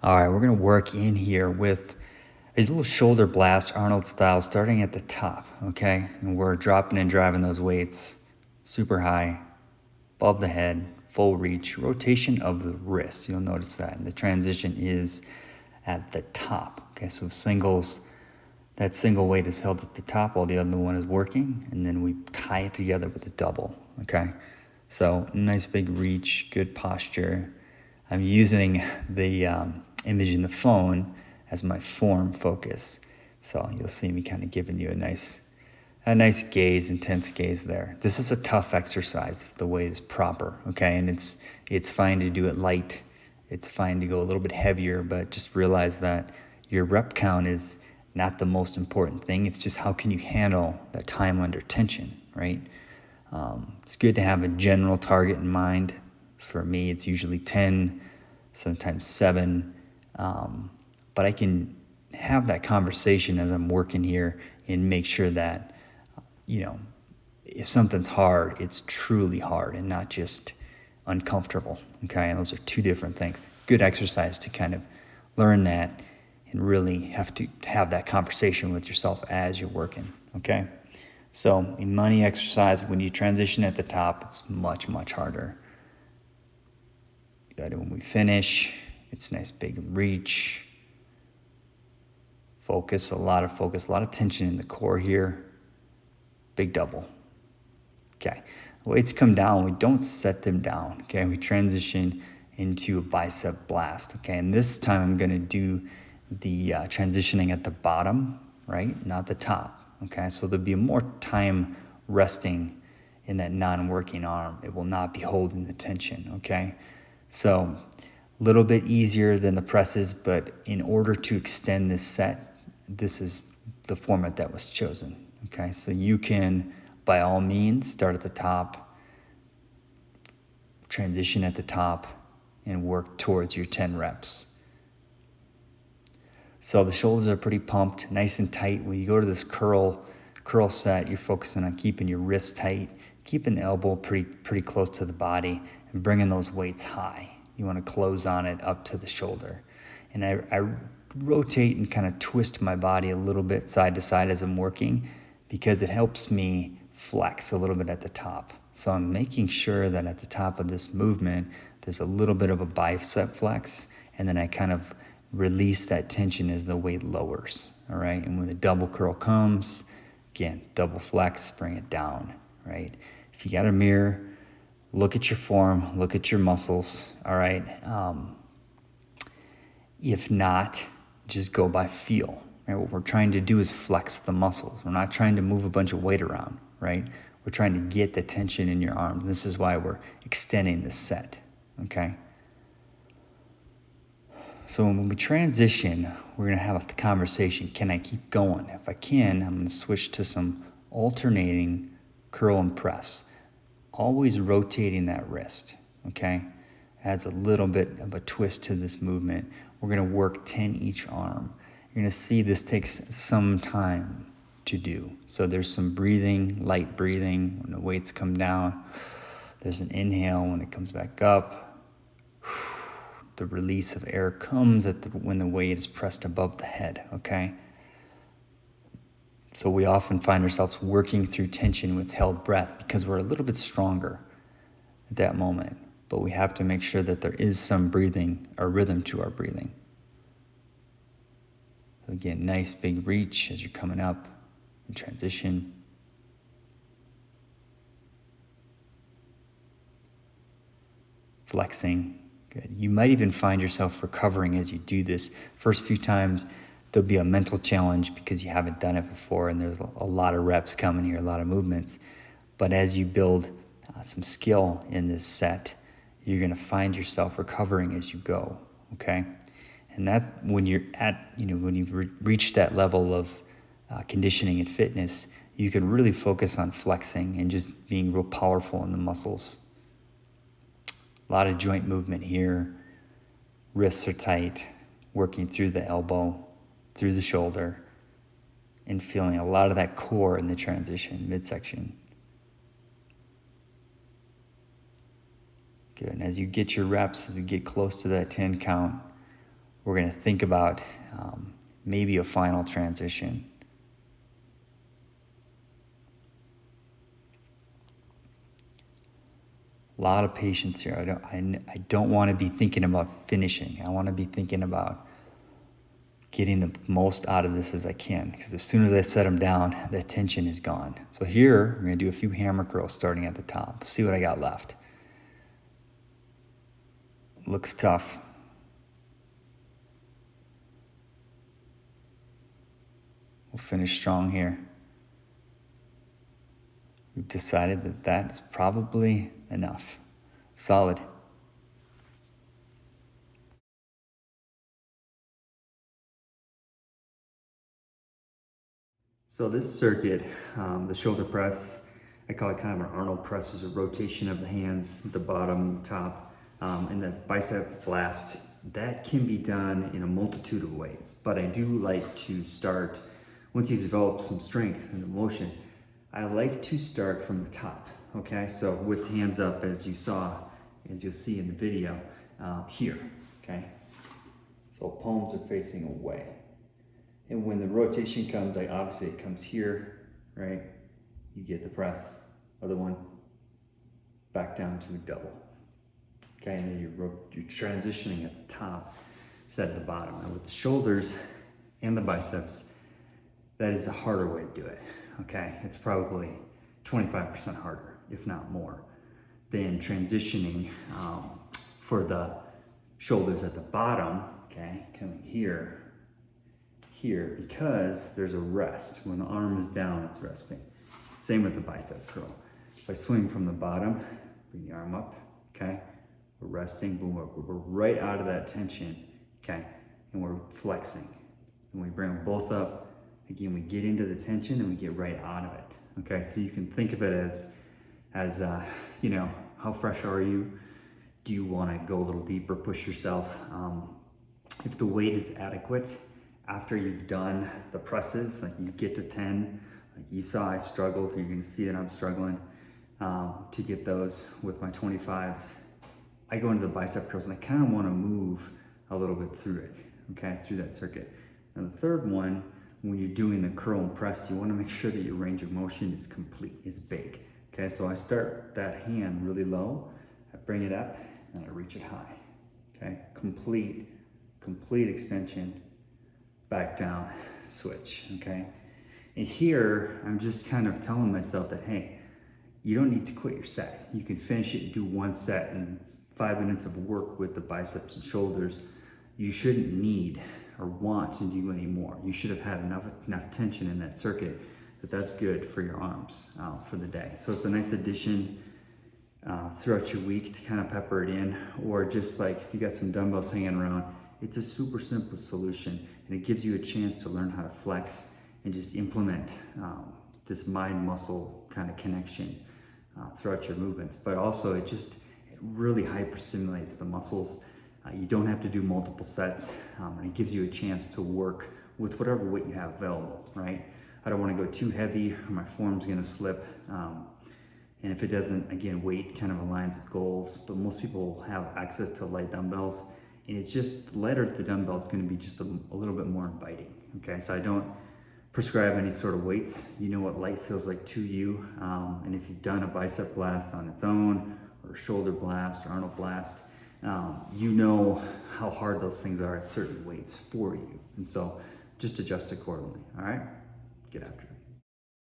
All right, we're gonna work in here with a little shoulder blast, Arnold style, starting at the top, okay? And we're dropping and driving those weights super high, above the head, full reach, rotation of the wrist. You'll notice that. And the transition is at the top, okay? So singles, that single weight is held at the top while the other one is working, and then we tie it together with a double, okay? So nice big reach, good posture. I'm using the image in the phone as my form focus. So you'll see me kind of giving you a nice gaze, intense gaze there. This is a tough exercise if the weight is proper, okay? And it's fine to do it light. It's fine to go a little bit heavier, but just realize that your rep count is not the most important thing. It's just how can you handle that time under tension, right? It's good to have a general target in mind. For me, it's usually 10, sometimes 7. But I can have that conversation as I'm working here and make sure that, if something's hard, it's truly hard and not just uncomfortable, okay? And those are two different things. Good exercise to kind of learn that and really have to have that conversation with yourself as you're working, okay? So in money exercise, when you transition at the top, it's much, much harder. When we finish, it's nice big reach. Focus, a lot of tension in the core here. Big double. Okay, weights come down, we don't set them down, okay? We transition into a bicep blast, okay? And this time I'm gonna do the transitioning at the bottom, right? Not the top, okay? So there'll be more time resting in that non-working arm. It will not be holding the tension, okay? So a little bit easier than the presses, but in order to extend this set, this is the format that was chosen, okay? So you can, by all means, start at the top, transition at the top, and work towards your 10 reps. So the shoulders are pretty pumped, nice and tight. When you go to this curl set, you're focusing on keeping your wrist tight, keeping the elbow pretty close to the body, and bringing those weights high. You want to close on it up to the shoulder. And I rotate and kind of twist my body a little bit side to side as I'm working because it helps me flex a little bit at the top. So I'm making sure that at the top of this movement, there's a little bit of a bicep flex, and then I kind of release that tension as the weight lowers, all right? And when the double curl comes, again, double flex, bring it down, right? If you got a mirror, look at your form, look at your muscles, all right? If not, just go by feel, right? What we're trying to do is flex the muscles. We're not trying to move a bunch of weight around, right? We're trying to get the tension in your arms. This is why we're extending the set, okay? So when we transition, we're gonna have a conversation. Can I keep going? If I can, I'm gonna switch to some alternating curl and press. Always rotating that wrist, okay? Adds a little bit of a twist to this movement. We're gonna work 10 each arm. You're gonna see this takes some time to do. So there's some breathing, light breathing when the weights come down. There's an inhale when it comes back up. The release of air comes when the weight is pressed above the head, okay? So we often find ourselves working through tension with held breath because we're a little bit stronger at that moment. But we have to make sure that there is some breathing or rhythm to our breathing. So again, nice big reach as you're coming up and transition. Flexing. Good. You might even find yourself recovering as you do this. First few times, there'll be a mental challenge because you haven't done it before, and there's a lot of reps coming here, a lot of movements. But as you build some skill in this set, you're going to find yourself recovering as you go, okay? And that when you're at, when you've reached that level of conditioning and fitness, you can really focus on flexing and just being real powerful in the muscles. A lot of joint movement here. Wrists are tight, working through the elbow, through the shoulder, and feeling a lot of that core in the transition, midsection. Good. And as you get your reps, as we get close to that 10 count, we're gonna think about maybe a final transition. A lot of patience here. I don't want to be thinking about finishing. I want to be thinking about getting the most out of this as I can, because as soon as I set them down, that tension is gone. So here, I'm gonna do a few hammer curls starting at the top. See what I got left. Looks tough. We'll finish strong here. We've decided that that's probably enough. Solid. So this circuit, the shoulder press, I call it kind of an Arnold press. There's a rotation of the hands at the bottom, top, and the Bicep Blast. That can be done in a multitude of ways, but I do like to start, once you've developed some strength and motion, I like to start from the top, okay? So with hands up, as you'll see in the video, here, okay? So palms are facing away. And when the rotation comes, like obviously it comes here, right? You get the press, other one, back down to a double. Okay, and then you're transitioning at the top, set at the bottom. And with the shoulders and the biceps, that is a harder way to do it, okay? It's probably 25% harder, if not more, than transitioning for the shoulders at the bottom, okay? Coming here, because there's a rest. When the arm is down, it's resting. Same with the bicep curl. If I swing from the bottom, bring the arm up, okay? We're resting, boom, we're right out of that tension, okay? And we're flexing. And we bring them both up. Again, we get into the tension and we get right out of it, okay? So you can think of it as you know, how fresh are you? Do you wanna go a little deeper, push yourself? If the weight is adequate, after you've done the presses, like you get to 10, like you saw I struggled, you're gonna see that I'm struggling to get those with my 25s. I go into the bicep curls and I kind of want to move a little bit through it, okay, through that circuit. And the third one, when you're doing the curl and press, you want to make sure that your range of motion is complete, is big. Okay, so I start that hand really low, I bring it up, and I reach it high. Okay, complete extension, back down, switch, okay? And here, I'm just kind of telling myself that, hey, you don't need to quit your set. You can finish it and do one set and 5 minutes of work with the biceps and shoulders. You shouldn't need or want to do any more. You should have had enough tension in that circuit that's good for your arms for the day. So it's a nice addition throughout your week to kind of pepper it in, or just like if you got some dumbbells hanging around, it's a super simple solution, and it gives you a chance to learn how to flex and just implement this mind-muscle kind of connection throughout your movements. But also it really hyperstimulates the muscles. You don't have to do multiple sets, and it gives you a chance to work with whatever weight you have available, right? I don't want to go too heavy or my form's going to slip. And if it doesn't, again, weight kind of aligns with goals, but most people have access to light dumbbells, and it's just lighter the dumbbell is going to be just a little bit more inviting. Okay, so I don't prescribe any sort of weights. You know what light feels like to you, and if you've done a bicep blast on its own, or a shoulder blast, or Arnold blast, you know how hard those things are at certain weights for you, and so just adjust accordingly. All right, get after it.